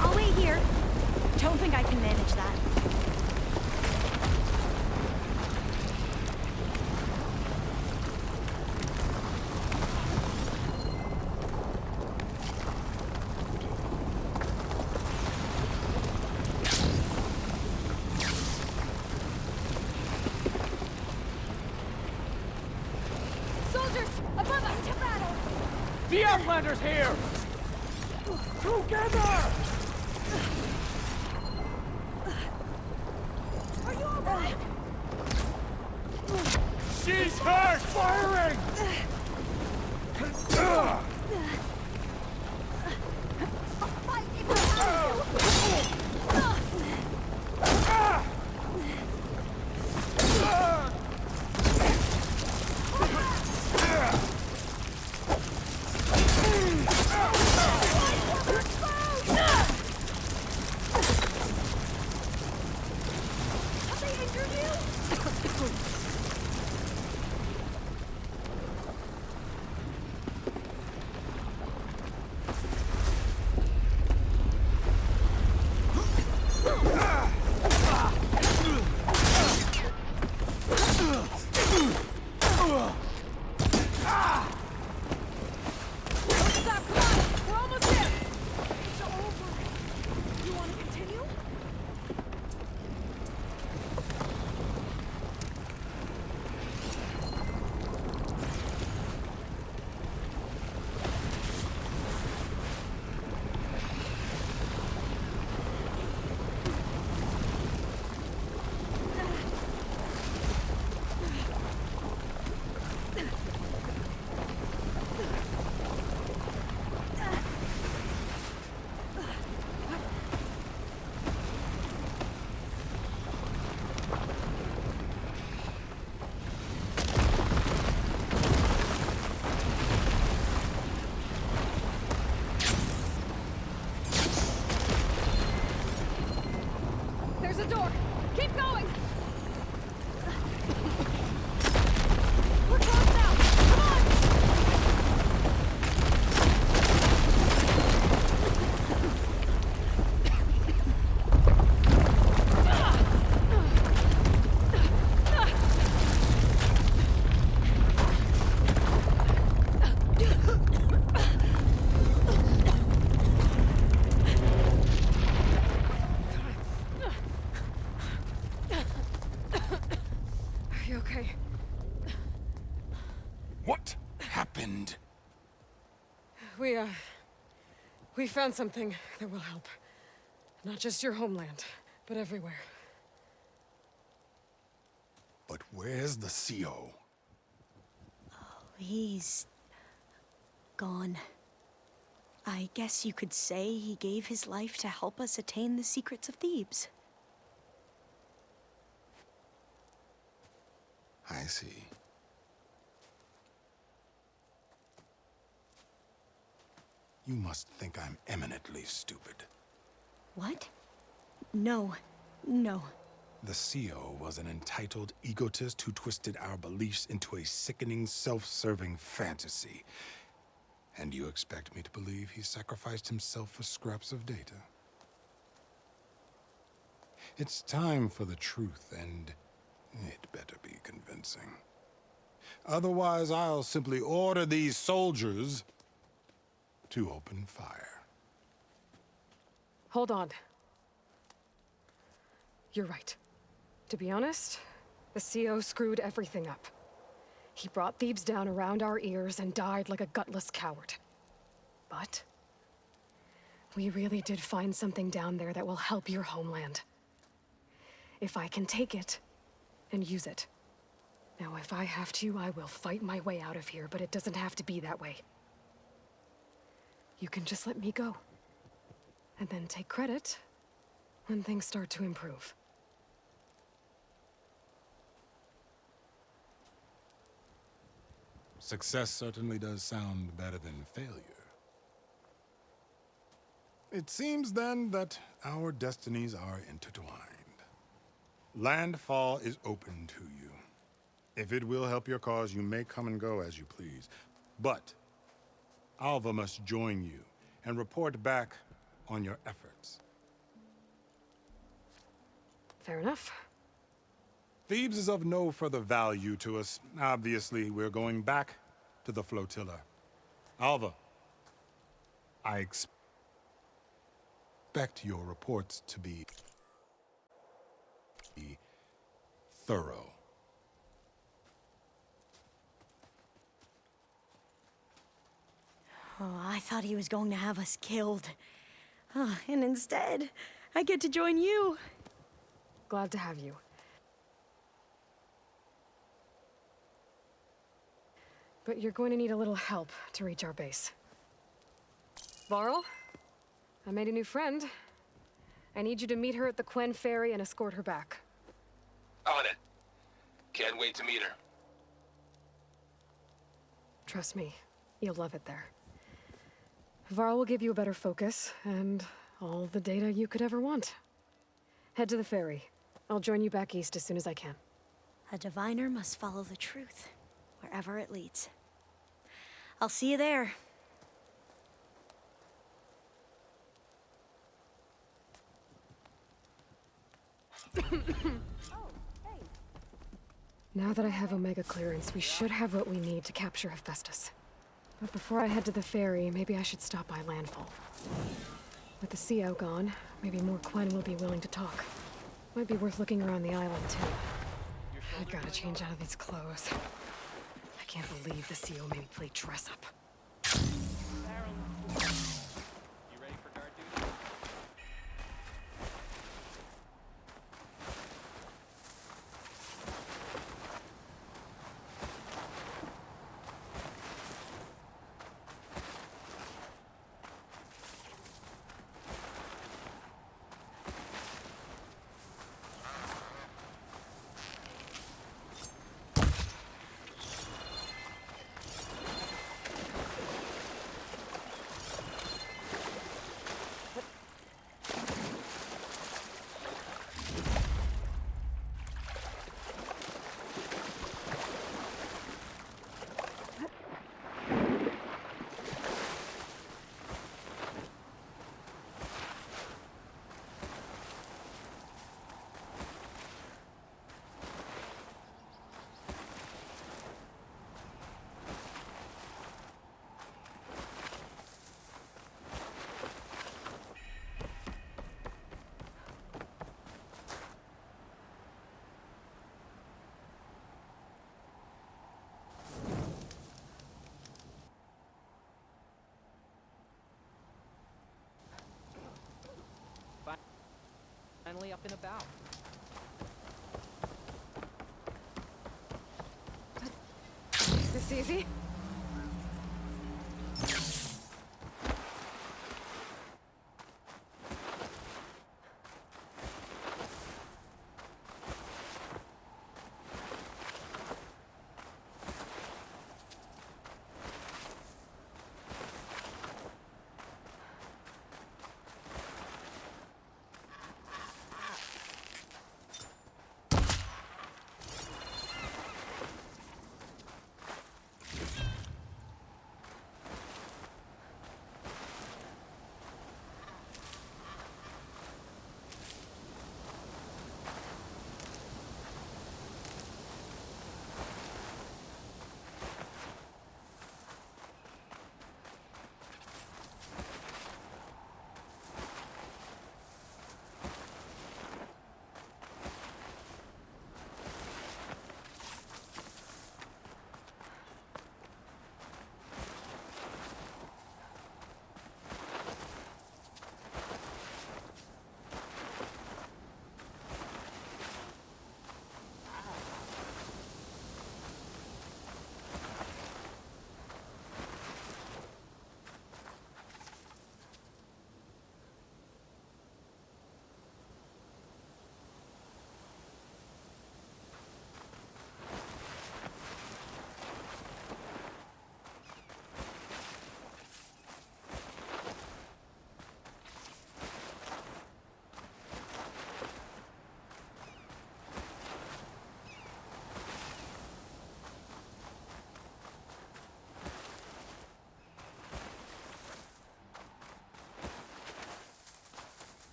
I'll wait here. Don't think I can manage that. Soldiers, above us to battle! The Outlander's here! Together! Are you alright? She's hurt! Firing! Fight if you have to! Have they injured you? Stop, come on! We're almost there! It's over! You want to continue? There's a door! Keep going! We're close now! Come on! Are you okay? What happened? We found something that will help. Not just your homeland, but everywhere. But where's the CO? He's gone. I guess you could say he gave his life to help us attain the secrets of Thebes. I see. You must think I'm eminently stupid. What? No. No. The CO was an entitled egotist who twisted our beliefs into a sickening, self-serving fantasy. And you expect me to believe he sacrificed himself for scraps of data? It's time for the truth, and it better be convincing. Otherwise, I'll simply order these soldiers to open fire. Hold on. You're right. To be honest, the CO screwed everything up. He brought Thebes down around our ears and died like a gutless coward. But we really did find something down there that will help your homeland. If I can take it and use it. Now, if I have to, I will fight my way out of here, but it doesn't have to be that way. You can just let me go. And then take credit when things start to improve. Success certainly does sound better than failure. It seems then that our destinies are intertwined. Landfall is open to you. If it will help your cause, you may come and go as you please. But Alva must join you and report back on your efforts. Fair enough. Thebes is of no further value to us. Obviously, we're going back to the flotilla. Alva, I expect your reports to be thorough. Oh, I thought he was going to have us killed. Oh, and instead, I get to join you. Glad to have you. But you're going to need a little help to reach our base. Varl, I made a new friend. I need you to meet her at the Quen Ferry and escort her back. On it. Can't wait to meet her. Trust me, you'll love it there. Varl will give you a better focus, and all the data you could ever want. Head to the ferry. I'll join you back east as soon as I can. A diviner must follow the truth, wherever it leads. I'll see you there. Now that I have Omega clearance, we should have what we need to capture Hephaestus. But before I head to the ferry, maybe I should stop by Landfall. With the CO gone, maybe more Quen will be willing to talk. Might be worth looking around the island, too. I gotta change out of these clothes. I can't believe the CO made me play dress up. You ready for guard duty? Finally up and about. Is this easy?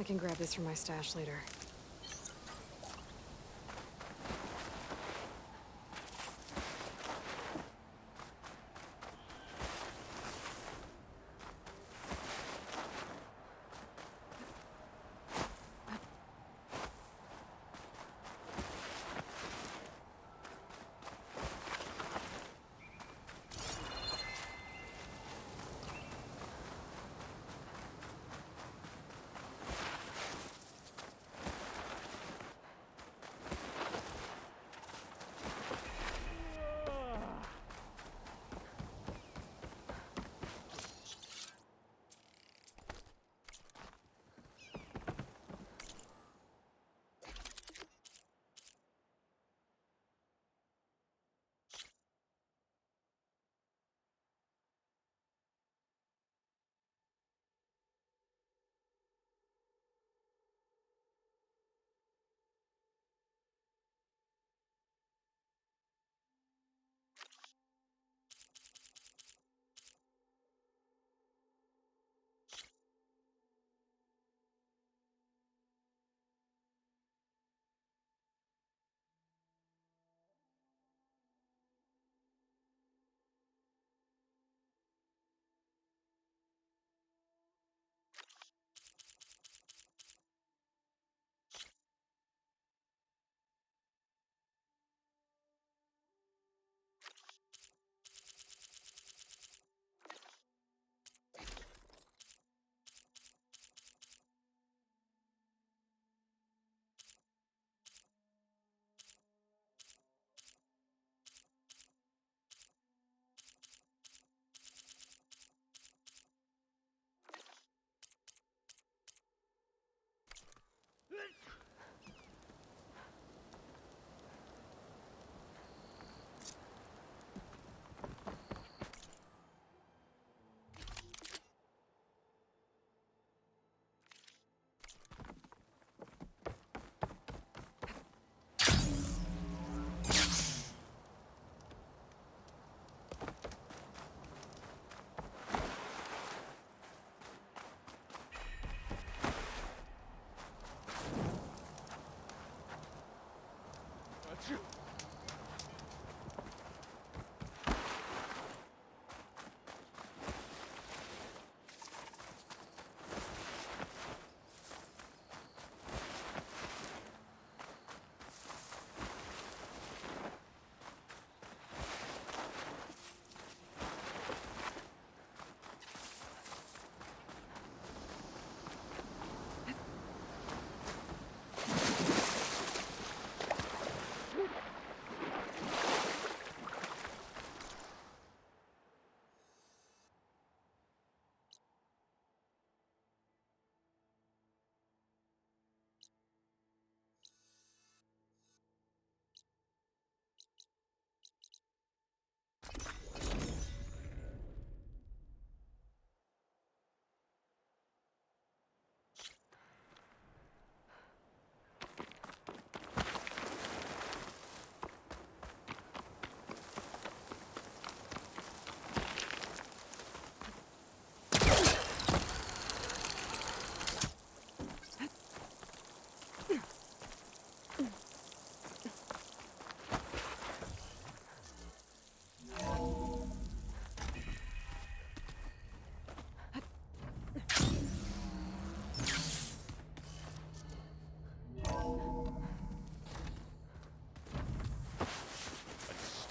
I can grab this from my stash later.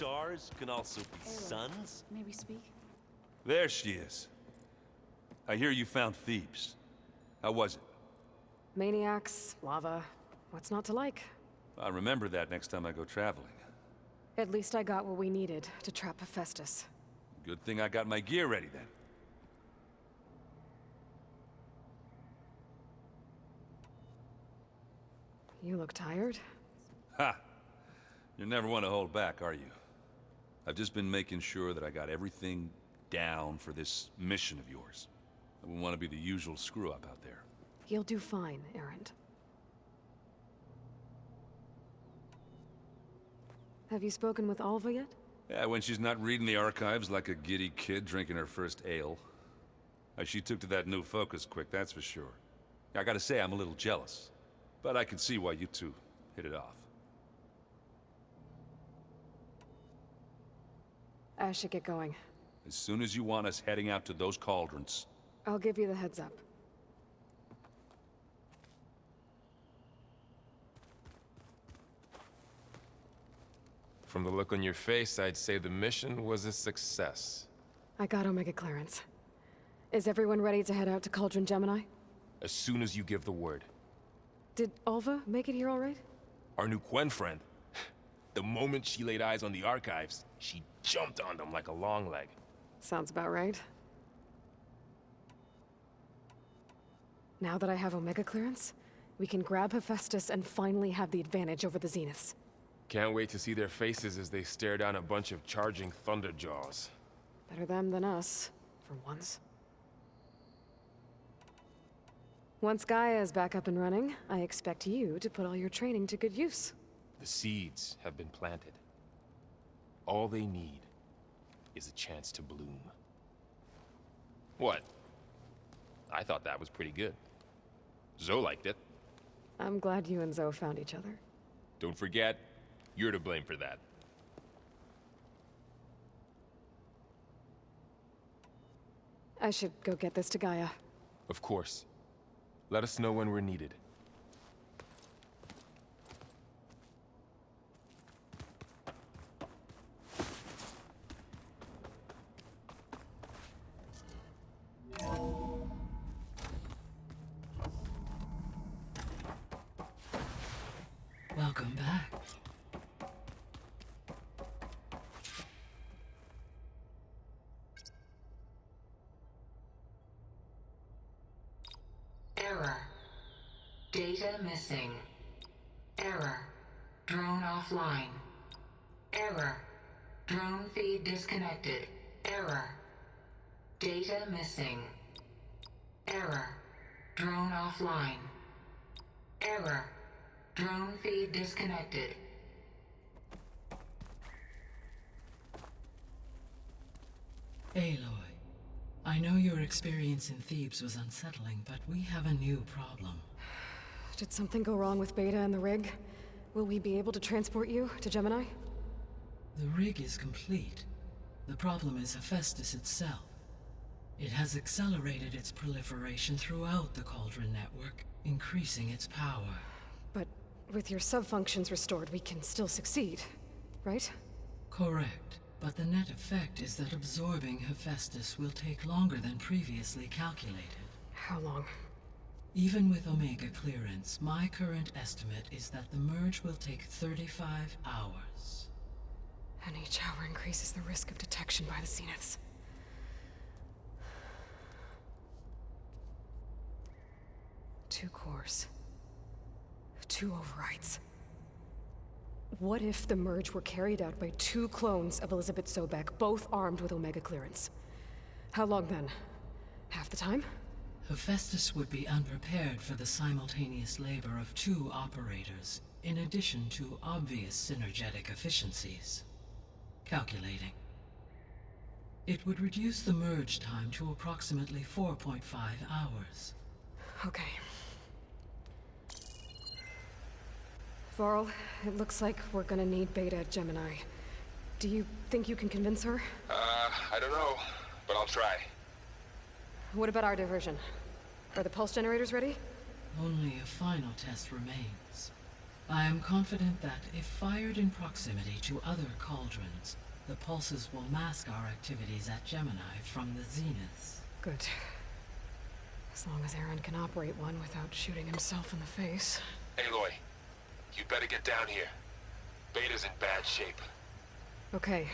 Stars can also be suns? May we speak? There she is. I hear you found Thebes. How was it? Maniacs, lava, what's not to like? I'll remember that next time I go traveling. At least I got what we needed to trap Hephaestus. Good thing I got my gear ready then. You look tired. Ha! You never want to hold back, are you? I've just been making sure that I got everything down for this mission of yours. I wouldn't want to be the usual screw-up out there. You'll do fine, Erend. Have you spoken with Alva yet? Yeah, when she's not reading the archives like a giddy kid drinking her first ale. She took to that new focus quick, that's for sure. I gotta say, I'm a little jealous. But I can see why you two hit it off. I should get going. As soon as you want us heading out to those cauldrons. I'll give you the heads up. From the look on your face, I'd say the mission was a success. I got Omega clearance. Is everyone ready to head out to Cauldron Gemini? As soon as you give the word. Did Alva make it here all right? Our new Quen friend. The moment she laid eyes on the archives, she jumped on them like a long leg. Sounds about right. Now that I have Omega clearance, we can grab Hephaestus and finally have the advantage over the Zeniths. Can't wait to see their faces as they stare down a bunch of charging Thunderjaws. Better them than us, for once. Once Gaia is back up and running, I expect you to put all your training to good use. The seeds have been planted. All they need is a chance to bloom. What? I thought that was pretty good. Zoe liked it. I'm glad you and Zoe found each other. Don't forget, you're to blame for that. I should go get this to Gaia. Of course. Let us know when we're needed. Welcome back. Error. Data missing. Error. Drone offline. Error. Drone feed disconnected. Error. Data missing. Error. Drone offline. Error. Drone feed disconnected. Aloy, I know your experience in Thebes was unsettling, but we have a new problem. Did something go wrong with Beta and the rig? Will we be able to transport you to Gemini? The rig is complete. The problem is Hephaestus itself. It has accelerated its proliferation throughout the Cauldron network, increasing its power. But with your sub-functions restored, we can still succeed, right? Correct. But the net effect is that absorbing Hephaestus will take longer than previously calculated. How long? Even with Omega clearance, my current estimate is that the merge will take 35 hours. And each hour increases the risk of detection by the Zeniths. Two cores. Two overrides. What if the merge were carried out by two clones of Elizabeth Sobek, both armed with Omega clearance? How long then? Half the time? Hephaestus would be unprepared for the simultaneous labor of two operators, in addition to obvious synergetic efficiencies. Calculating. It would reduce the merge time to approximately 4.5 hours. Okay. Varl, it looks like we're gonna need Beta at Gemini. Do you think you can convince her? I don't know, but I'll try. What about our diversion? Are the pulse generators ready? Only a final test remains. I am confident that if fired in proximity to other cauldrons, the pulses will mask our activities at Gemini from the Zeniths. Good. As long as Aaron can operate one without shooting himself in the face. Aloy, you better get down here. Beta's in bad shape. Okay.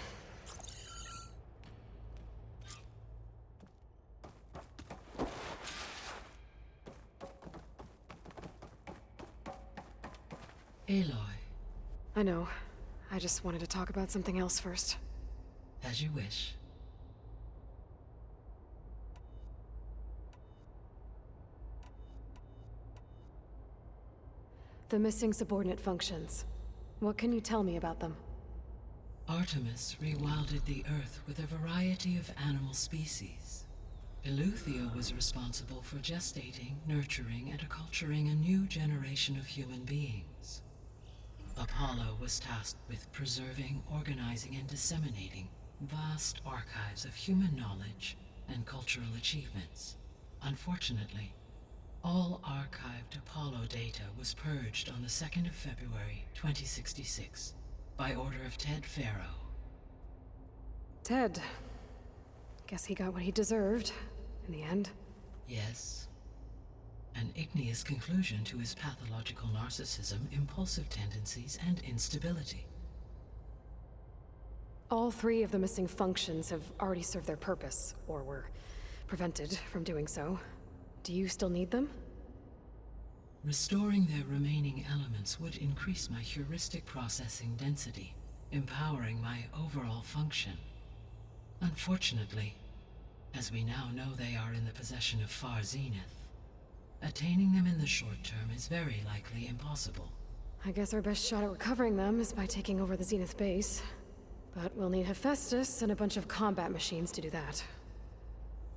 Aloy, I know. I just wanted to talk about something else first. as you wish. The missing subordinate functions. What can you tell me about them? Artemis rewilded the Earth with a variety of animal species. Eleuthia was responsible for gestating, nurturing, and acculturating a new generation of human beings. Apollo was tasked with preserving, organizing, and disseminating vast archives of human knowledge and cultural achievements. Unfortunately, all archived Apollo data was purged on the 2nd of February, 2066, by order of Ted Faro. Ted. Guess he got what he deserved, in the end. Yes. An igneous conclusion to his pathological narcissism, impulsive tendencies, and instability. All 3 of the missing functions have already served their purpose, or were prevented from doing so. Do you still need them? Restoring their remaining elements would increase my heuristic processing density, empowering my overall function. Unfortunately, as we now know they are in the possession of Far Zenith, attaining them in the short term is very likely impossible. I guess our best shot at recovering them is by taking over the Zenith base. But we'll need Hephaestus and a bunch of combat machines to do that.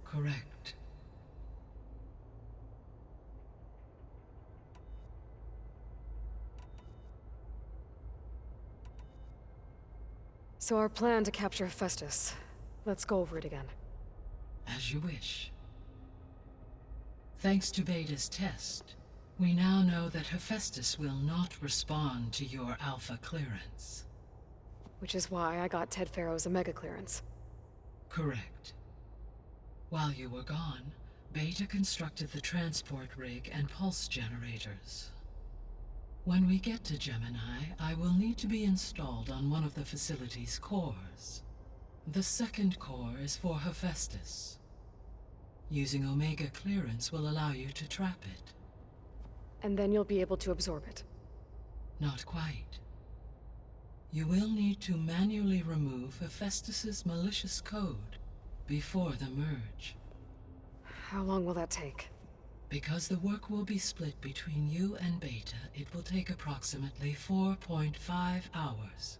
Correct. So our plan to capture Hephaestus. Let's go over it again. As you wish. Thanks to Beta's test, we now know that Hephaestus will not respond to your Alpha clearance. Which is why I got Ted Faro's Omega clearance. Correct. While you were gone, Beta constructed the transport rig and pulse generators. When we get to Gemini, I will need to be installed on one of the facility's cores. The second core is for Hephaestus. Using Omega clearance will allow you to trap it. And then you'll be able to absorb it. Not quite. You will need to manually remove Hephaestus's malicious code before the merge. How long will that take? Because the work will be split between you and Beta, it will take approximately 4.5 hours.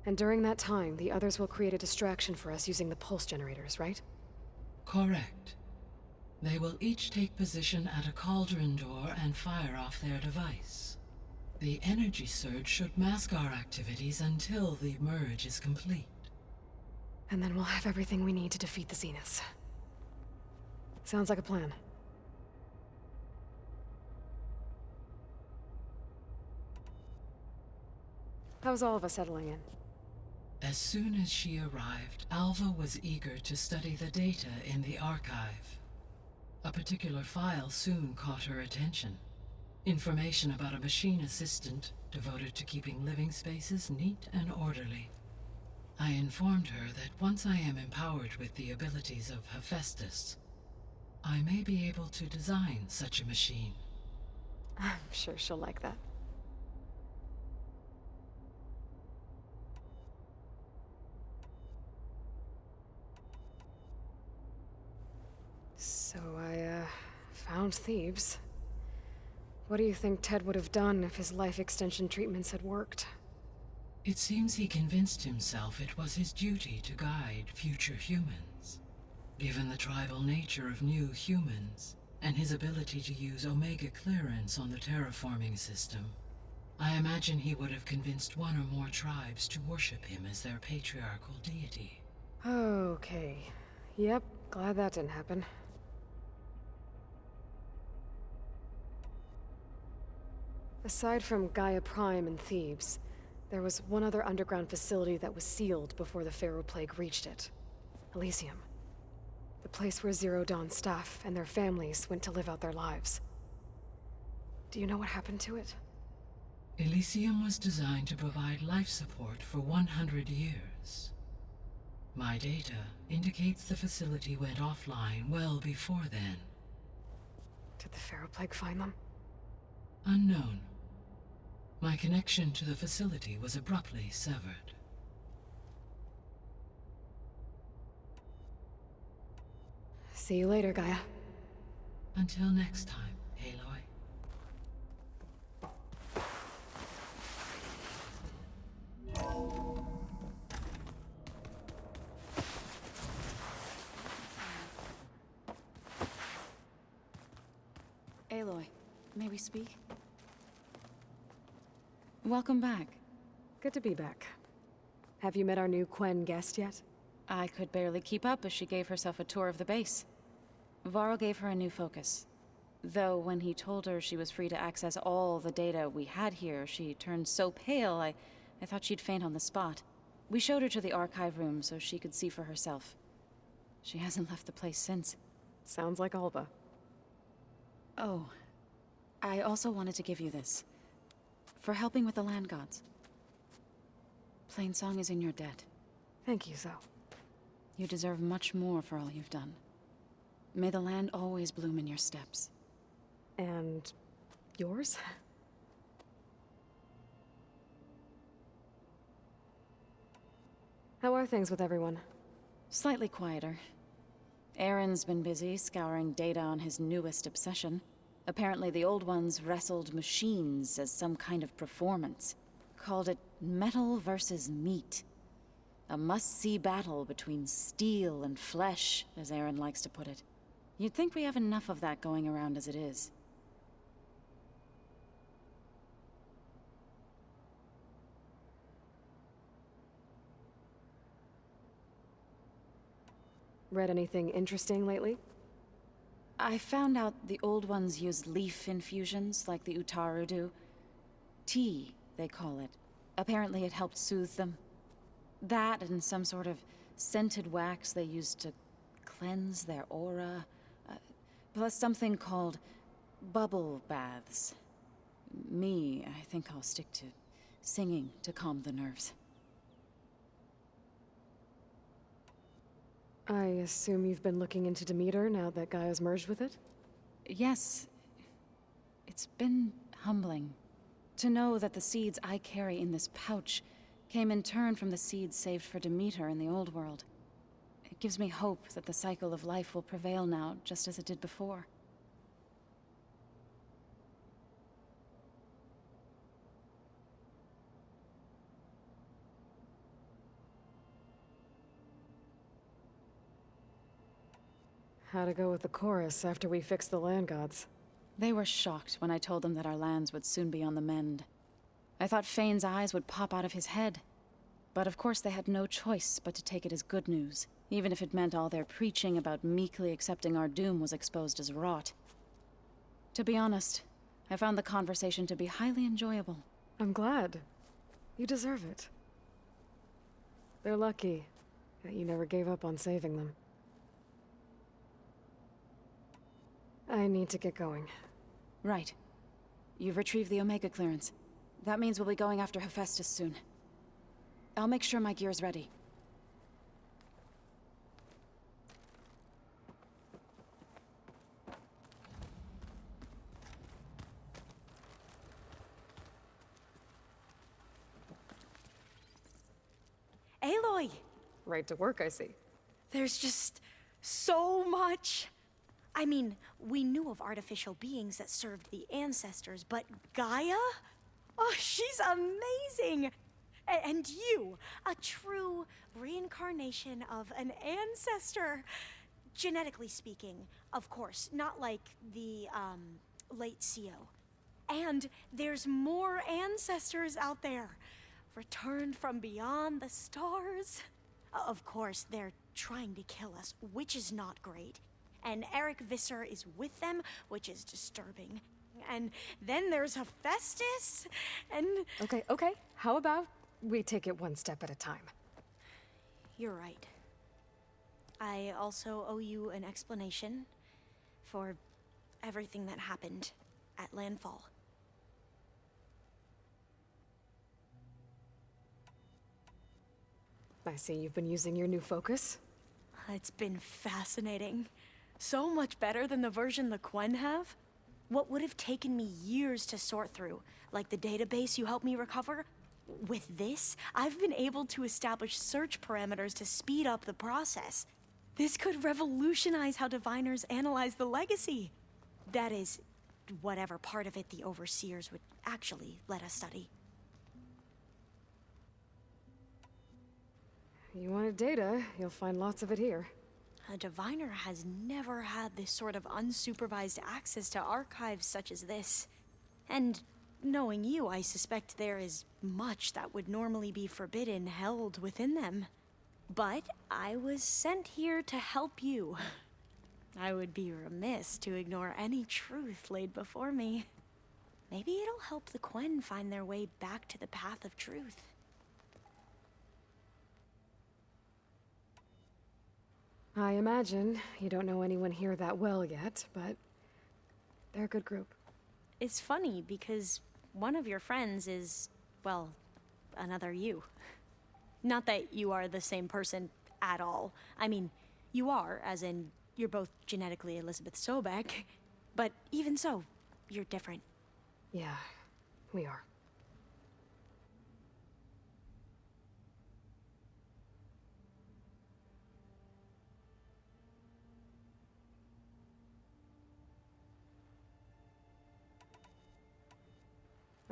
And during that time, the others will create a distraction for us using the pulse generators, right? Correct. They will each take position at a cauldron door and fire off their device. The energy surge should mask our activities until the merge is complete. And then we'll have everything we need to defeat the Zeniths. Sounds like a plan. How's all of us settling in? As soon as she arrived, Alva was eager to study the data in the archive. A particular file soon caught her attention. Information about a machine assistant devoted to keeping living spaces neat and orderly. I informed her that once I am empowered with the abilities of Hephaestus, I may be able to design such a machine. I'm sure she'll like that. So I, found Thebes. What do you think Ted would have done if his life extension treatments had worked? It seems he convinced himself it was his duty to guide future humans. Given the tribal nature of new humans, and his ability to use Omega clearance on the terraforming system, I imagine he would have convinced one or more tribes to worship him as their patriarchal deity. Okay. Yep, glad that didn't happen. Aside from Gaia Prime and Thebes, there was one other underground facility that was sealed before the Pharaoh Plague reached it. Elysium. The place where Zero Dawn staff and their families went to live out their lives. Do you know what happened to it? Elysium was designed to provide life support for 100 years. My data indicates the facility went offline well before then. Did the Pharaoh Plague find them? Unknown. My connection to the facility was abruptly severed. See you later, Gaia. Until next time, Aloy. we speak? Welcome back. Good to be back. Have you met our new Quen guest yet? I could barely keep up as she gave herself a tour of the base. Varl gave her a new focus. Though when he told her she was free to access all the data we had here, she turned so pale I thought she'd faint on the spot. We showed her to the archive room so she could see for herself. She hasn't left the place since. Sounds like Alba. Oh, I also wanted to give you this. For helping with the land gods. Plainsong is in your debt. Thank you, Zoe. You deserve much more for all you've done. May the land always bloom in your steps. And yours? How are things with everyone? Slightly quieter. Aaron's been busy scouring data on his newest obsession. Apparently the old ones wrestled machines as some kind of performance. Called it metal versus meat. A must-see battle between steel and flesh, as Aaron likes to put it. You'd think we have enough of that going around as it is. Read anything interesting lately? I found out the old ones use leaf infusions like the Utaru do. Tea, they call it. Apparently it helped soothe them. That and some sort of scented wax they used to cleanse their aura. Plus something called bubble baths. I think I'll stick to singing to calm the nerves. I assume you've been looking into Demeter now that Gaia's merged with it? Yes. It's been humbling. To know that the seeds I carry in this pouch came in turn from the seeds saved for Demeter in the old world. It gives me hope that the cycle of life will prevail now, just as it did before. How to go with the chorus after we fix the land gods? They were shocked when I told them that our lands would soon be on the mend. I thought Fane's eyes would pop out of his head. But of course they had no choice but to take it as good news, even if it meant all their preaching about meekly accepting our doom was exposed as rot. To be honest, I found the conversation to be highly enjoyable. I'm glad. You deserve it. They're lucky that you never gave up on saving them. I need to get going. Right. You've retrieved the Omega clearance. That means we'll be going after Hephaestus soon. I'll make sure my gear's ready. Aloy! Right to work, I see. There's just so much. I mean, we knew of artificial beings that served the ancestors, but Gaia? Oh, she's amazing! And you, a true reincarnation of an ancestor. Genetically speaking, of course, not like the, late CO. And there's more ancestors out there, returned from beyond the stars. Of course, they're trying to kill us, which is not great. And Eric Visser is with them, which is disturbing. And then there's Hephaestus, and... Okay. How about we take it one step at a time? You're right. I also owe you an explanation for everything that happened at Landfall. I see you've been using your new focus. It's been fascinating. So much better than the version the Quen have. What would have taken me years to sort through, like the database you helped me recover, with this, I've been able to establish search parameters to speed up the process. This could revolutionize how diviners analyze the legacy. That is, whatever part of it the overseers would actually let us study. You wanted data, you'll find lots of it here. A diviner has never had this sort of unsupervised access to archives such as this. And knowing you, I suspect there is much that would normally be forbidden held within them. But I was sent here to help you. I would be remiss to ignore any truth laid before me. Maybe it'll help the Quen find their way back to the path of truth. I imagine you don't know anyone here that well yet, but they're a good group. It's funny because one of your friends is, well, another you. Not that you are the same person at all. I mean, you are, as in, you're both genetically Elizabeth Sobek, but even so, you're different. Yeah, we are.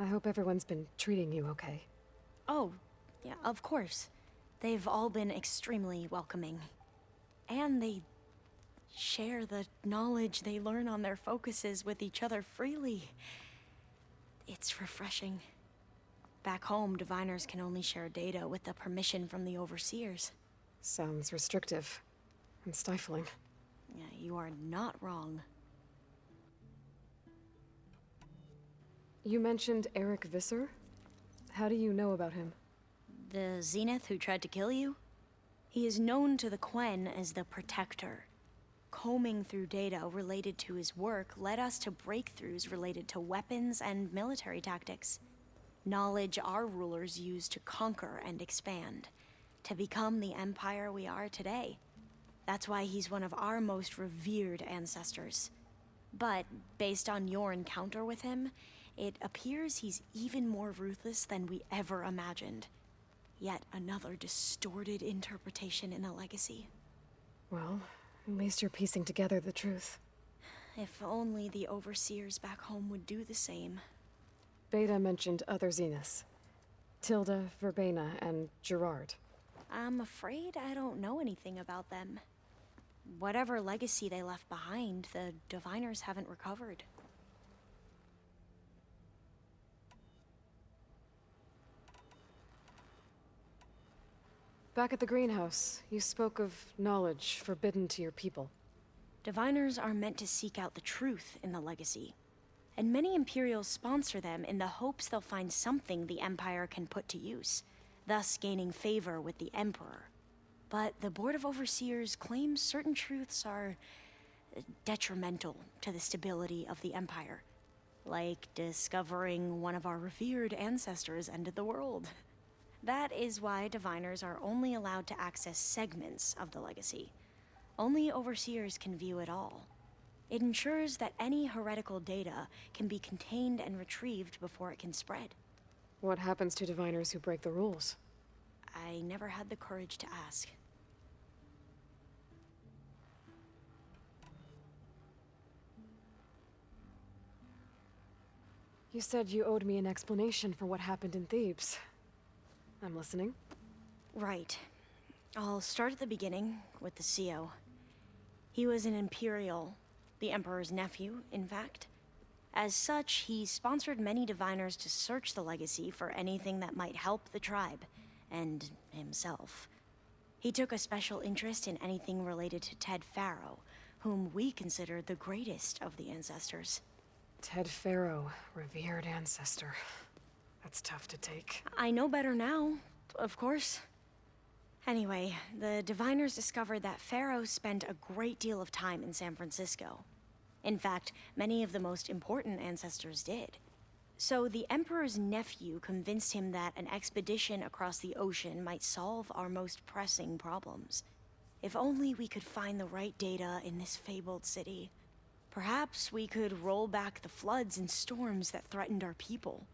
I hope everyone's been treating you okay. Oh, yeah, of course. They've all been extremely welcoming. And they share the knowledge they learn on their focuses with each other freely. It's refreshing. Back home, diviners can only share data with the permission from the overseers. Sounds restrictive and stifling. Yeah, you are not wrong. You mentioned Eric Visser? How do you know about him? The Zenith who tried to kill you? He is known to the Quen as the Protector. Combing through data related to his work led us to breakthroughs related to weapons and military tactics. Knowledge our rulers used to conquer and expand, to become the empire we are today. That's why he's one of our most revered ancestors. But based on your encounter with him, it appears he's even more ruthless than we ever imagined. Yet another distorted interpretation in the legacy. Well, at least you're piecing together the truth. If only the overseers back home would do the same. Beta mentioned other Zeniths. Tilda, Verbena, and Gerard. I'm afraid I don't know anything about them. Whatever legacy they left behind, the diviners haven't recovered. Back at the greenhouse, you spoke of knowledge forbidden to your people. Diviners are meant to seek out the truth in the legacy, and many Imperials sponsor them in the hopes they'll find something the Empire can put to use, thus gaining favor with the Emperor. But the Board of Overseers claims certain truths are detrimental to the stability of the Empire, like discovering one of our revered ancestors ended the world. That is why diviners are only allowed to access segments of the legacy. Only overseers can view it all. It ensures that any heretical data can be contained and retrieved before it can spread. What happens to diviners who break the rules? I never had the courage to ask. You said you owed me an explanation for what happened in Thebes. I'm listening. Right. I'll start at the beginning with the CO. He was an Imperial, the Emperor's nephew, in fact. As such, he sponsored many diviners to search the legacy for anything that might help the tribe, and himself. He took a special interest in anything related to Ted Faro, whom we consider the greatest of the ancestors. Ted Faro, revered ancestor. That's tough to take. I know better now, of course. Anyway, the diviners discovered that Faro spent a great deal of time in San Francisco. In fact, many of the most important ancestors did. So the Emperor's nephew convinced him that an expedition across the ocean might solve our most pressing problems. If only we could find the right data in this fabled city. Perhaps we could roll back the floods and storms that threatened our people.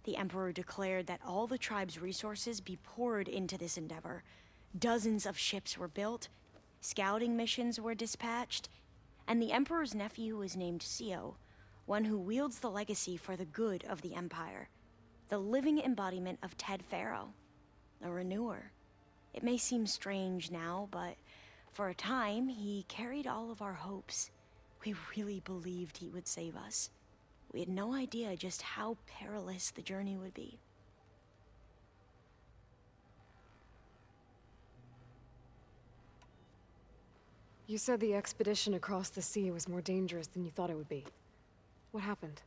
The Emperor declared that all the tribe's resources be poured into this endeavor. Dozens of ships were built, scouting missions were dispatched, and the Emperor's nephew was named CO, one who wields the legacy for the good of the Empire. The living embodiment of Ted Faro, a renewer. It may seem strange now, but for a time, he carried all of our hopes. We really believed he would save us. We had no idea just how perilous the journey would be. You said the expedition across the sea was more dangerous than you thought it would be. What happened?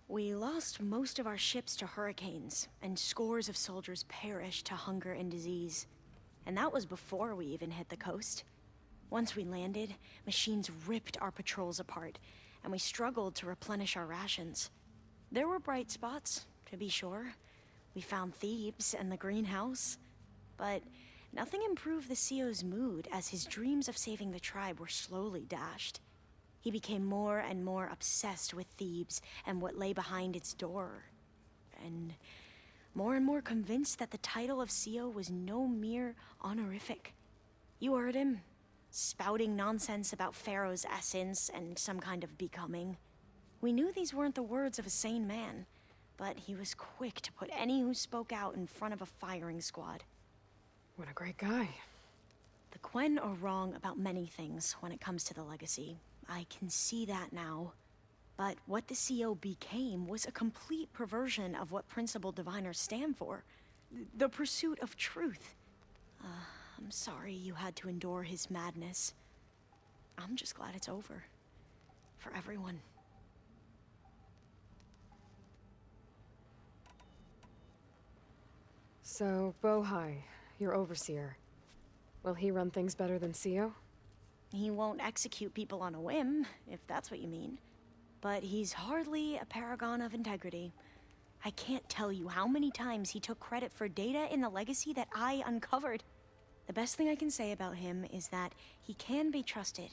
We lost most of our ships to hurricanes, and scores of soldiers perished to hunger and disease. And that was before we even hit the coast. Once we landed, machines ripped our patrols apart, and we struggled to replenish our rations. There were bright spots, to be sure. We found Thebes and the greenhouse, but nothing improved the CEO's mood as his dreams of saving the tribe were slowly dashed. He became more and more obsessed with Thebes and what lay behind its door, and more convinced that the title of CEO was no mere honorific. You heard him, spouting nonsense about Pharaoh's essence and some kind of becoming. We knew these weren't the words of a sane man, but he was quick to put any who spoke out in front of a firing squad. What a great guy. The Quen are wrong about many things when it comes to the legacy. I can see that now. But what the CO became was a complete perversion of what principled diviners stand for. The pursuit of truth. I'm sorry you had to endure his madness. I'm just glad it's over. For everyone. So, Bohai, your overseer. Will he run things better than CEO? He won't execute people on a whim, if that's what you mean. But he's hardly a paragon of integrity. I can't tell you how many times he took credit for data in the legacy that I uncovered. The best thing I can say about him is that he can be trusted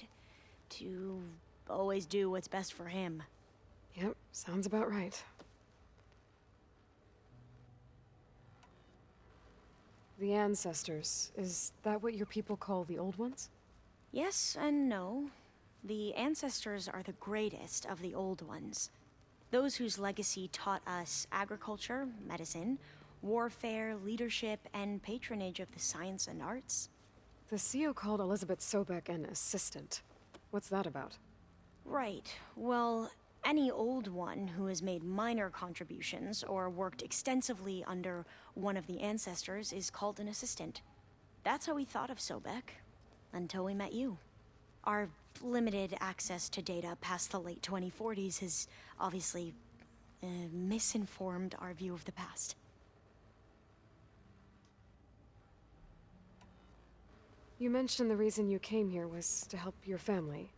to always do what's best for him. Yep, sounds about right. The ancestors, is that what your people call the old ones? Yes and no. The ancestors are the greatest of the old ones. Those whose legacy taught us agriculture, medicine, warfare, leadership, and patronage of the science and arts. The CEO called Elizabeth Sobek an assistant. What's that about? Right. Well, any old one who has made minor contributions or worked extensively under one of the ancestors is called an assistant. That's how we thought of Sobek, until we met you. Our limited access to data past the late 2040s has obviously misinformed our view of the past. You mentioned the reason you came here was to help your family.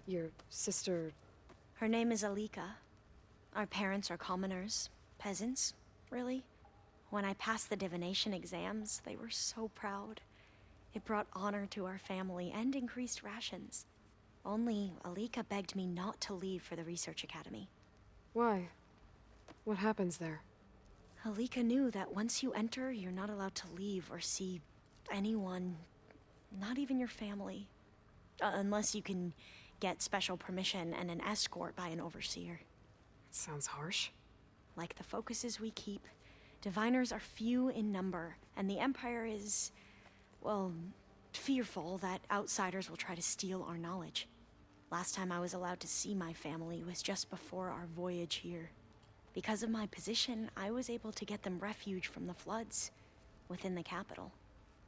Your sister... Her name is Alika. Our parents are commoners. Peasants, really. When I passed the divination exams, they were so proud. It brought honor to our family and increased rations. Only Alika begged me not to leave for the research academy. Why? What happens there? Alika knew that once you enter, you're not allowed to leave or see anyone, not even your family. Unless you can get special permission and an escort by an overseer. It sounds harsh. Like the focuses we keep, diviners are few in number, and the Empire is, well, fearful that outsiders will try to steal our knowledge. Last time I was allowed to see my family was just before our voyage here. Because of my position, I was able to get them refuge from the floods within the capital.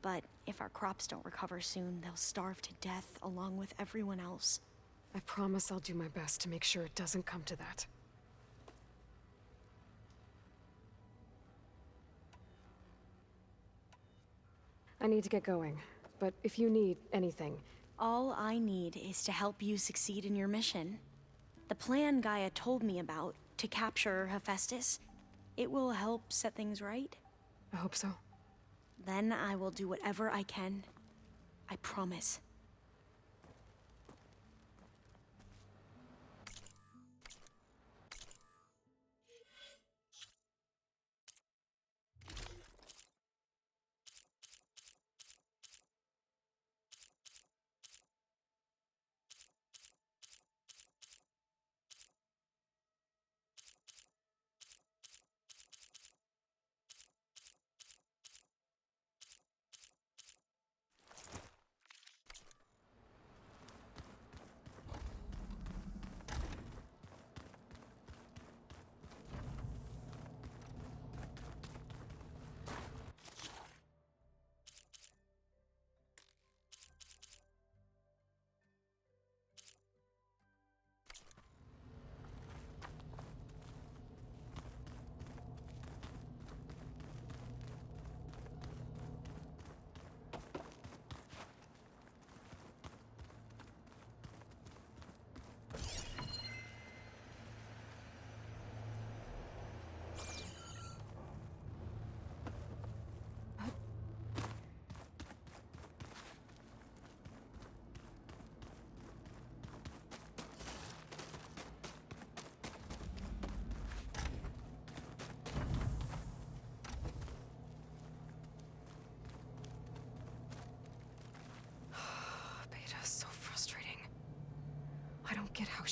But if our crops don't recover soon, they'll starve to death along with everyone else. I promise I'll do my best to make sure it doesn't come to that. I need to get going, but if you need anything... All I need is to help you succeed in your mission. The plan Gaia told me about, to capture Hephaestus, it will help set things right. I hope so. Then I will do whatever I can. I promise.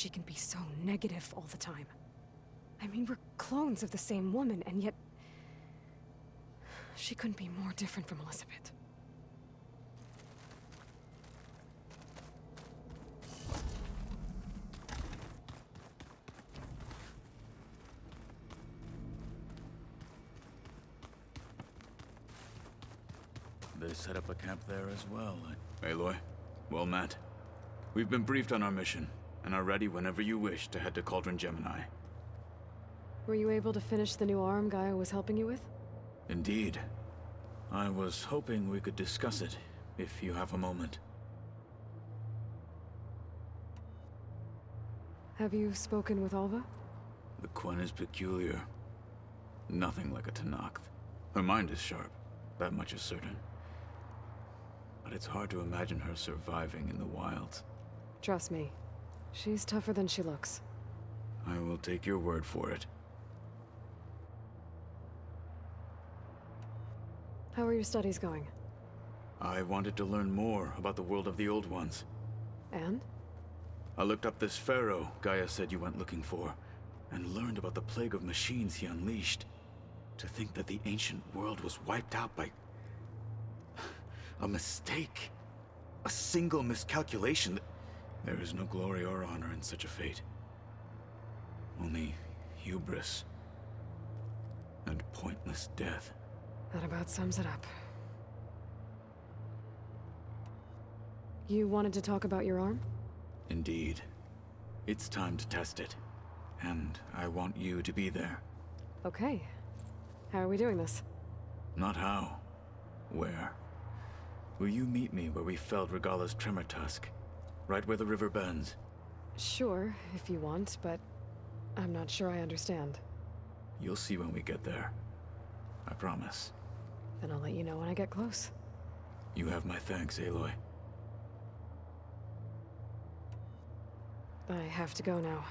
she can be so negative all the time. I mean, we're clones of the same woman, and yet... she couldn't be more different from Elizabeth. They set up a camp there as well. Aloy, well met. We've been briefed on our mission, and are ready whenever you wish to head to Cauldron Gemini. Were you able to finish the new arm Gaia was helping you with? Indeed. I was hoping we could discuss it, if you have a moment. Have you spoken with Alva? The Quen is peculiar. Nothing like a Tenakth. Her mind is sharp, that much is certain. But it's hard to imagine her surviving in the wilds. Trust me, she's tougher than she looks. I will take your word for it. How are your studies going? I wanted to learn more about the world of the Old Ones. And? I looked up this pharaoh Gaia said you went looking for, and learned about the plague of machines he unleashed. To think that the ancient world was wiped out by... a mistake. A single miscalculation. There is no glory or honor in such a fate. Only hubris. And pointless death. That about sums it up. You wanted to talk about your arm? Indeed. It's time to test it. And I want you to be there. Okay. How are we doing this? Not how. Where? Will you meet me where we felled Regalla's Tremor Tusk? Right where the river bends? Sure, if you want, but I'm not sure I understand. You'll see when we get there. I promise. Then I'll let you know when I get close. You have my thanks, Aloy. I have to go now.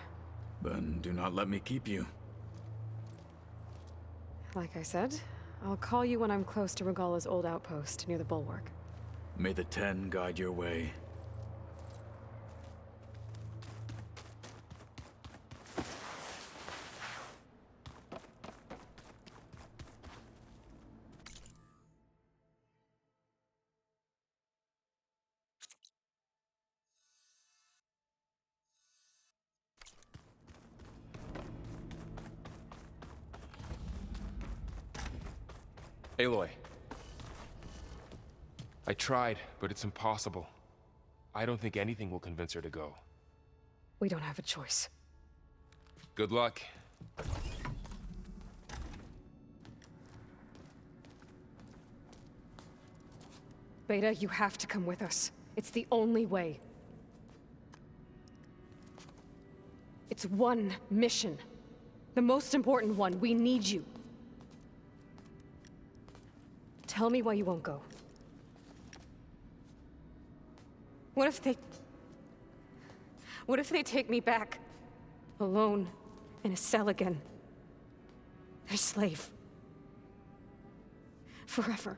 Then do not let me keep you. Like I said, I'll call you when I'm close to Regalla's old outpost near the bulwark. May the Ten guide your way. Aloy. I tried, but it's impossible. I don't think anything will convince her to go. We don't have a choice. Good luck. Beta, you have to come with us. It's the only way. It's one mission. The most important one. We need you. Tell me why you won't go. What if they take me back? Alone, in a cell again. Their slave. Forever.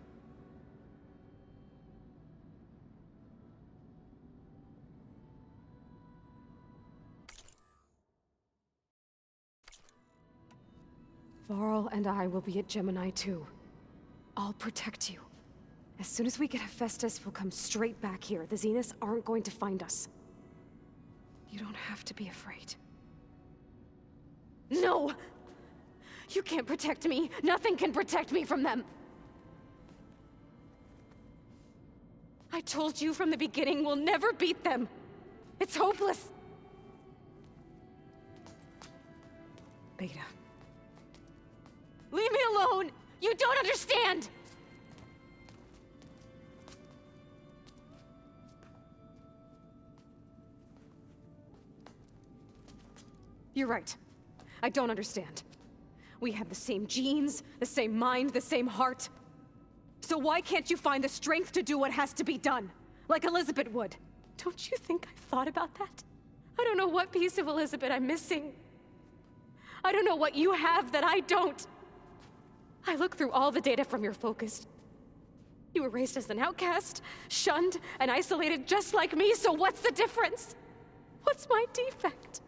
Varl and I will be at Gemini too. I'll protect you. As soon as we get Hephaestus, we'll come straight back here. The Zeniths aren't going to find us. You don't have to be afraid. No! You can't protect me. Nothing can protect me from them. I told you from the beginning, we'll never beat them. It's hopeless. Beta. Leave me alone! You don't understand! You're right. I don't understand. We have the same genes, the same mind, the same heart. So why can't you find the strength to do what has to be done? Like Elizabeth would. Don't you think I've thought about that? I don't know what piece of Elizabeth I'm missing. I don't know what you have that I don't. I look through all the data from your focus. You were raised as an outcast, shunned, and isolated just like me, so what's the difference? What's my defect?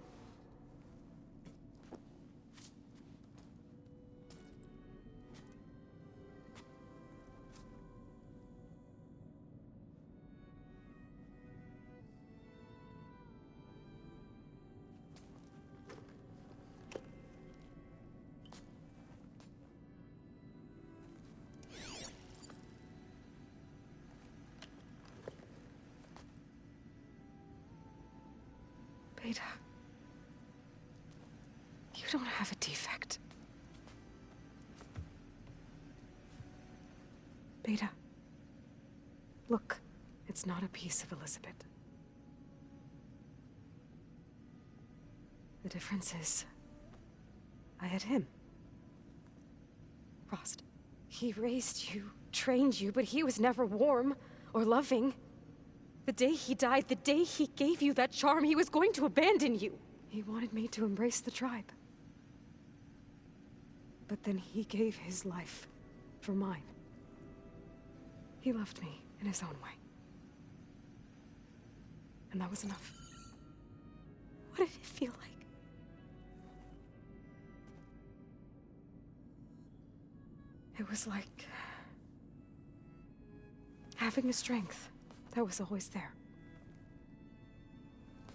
Beta. You don't have a defect. Beta. Look, it's not a piece of Elizabeth. The difference is, I had him. Rost. He raised you, trained you, but he was never warm or loving. The day he died, the day he gave you that charm, he was going to abandon you. He wanted me to embrace the tribe. But then he gave his life for mine. He loved me in his own way. And that was enough. What did it feel like? It was like having a strength that was always there.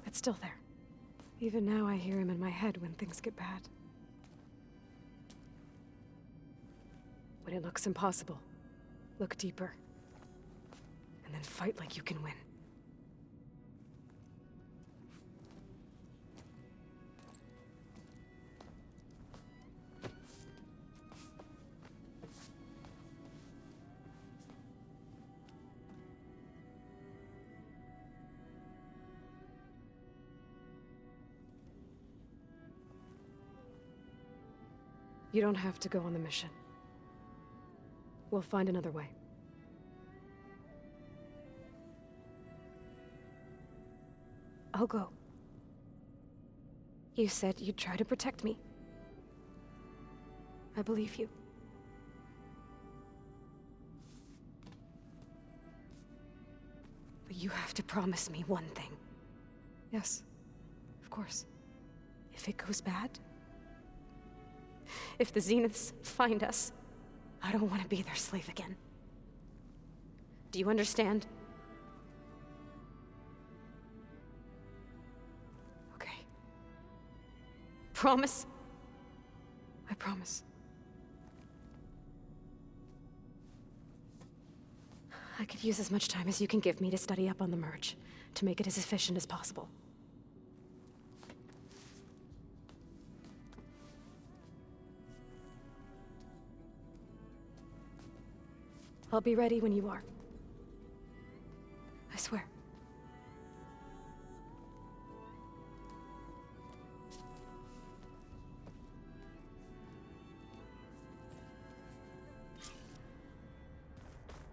It's still there. Even now I hear him in my head when things get bad. When it looks impossible, look deeper. And then fight like you can win. You don't have to go on the mission. We'll find another way. I'll go. You said you'd try to protect me. I believe you. But you have to promise me one thing. Yes, of course. If it goes bad, if the Zeniths find us, I don't want to be their slave again. Do you understand? Okay. Promise? I promise. I could use as much time as you can give me to study up on the merge, to make it as efficient as possible. I'll be ready when you are. I swear.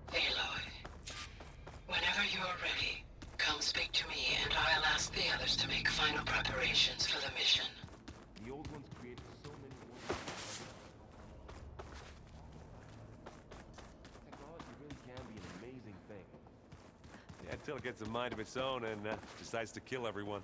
Aloy, whenever you're ready, come speak to me and I'll ask the others to make final preparations for the mission. The old ones created so many Technology really can be an amazing thing. Yeah, until it gets a mind of its own and decides to kill everyone.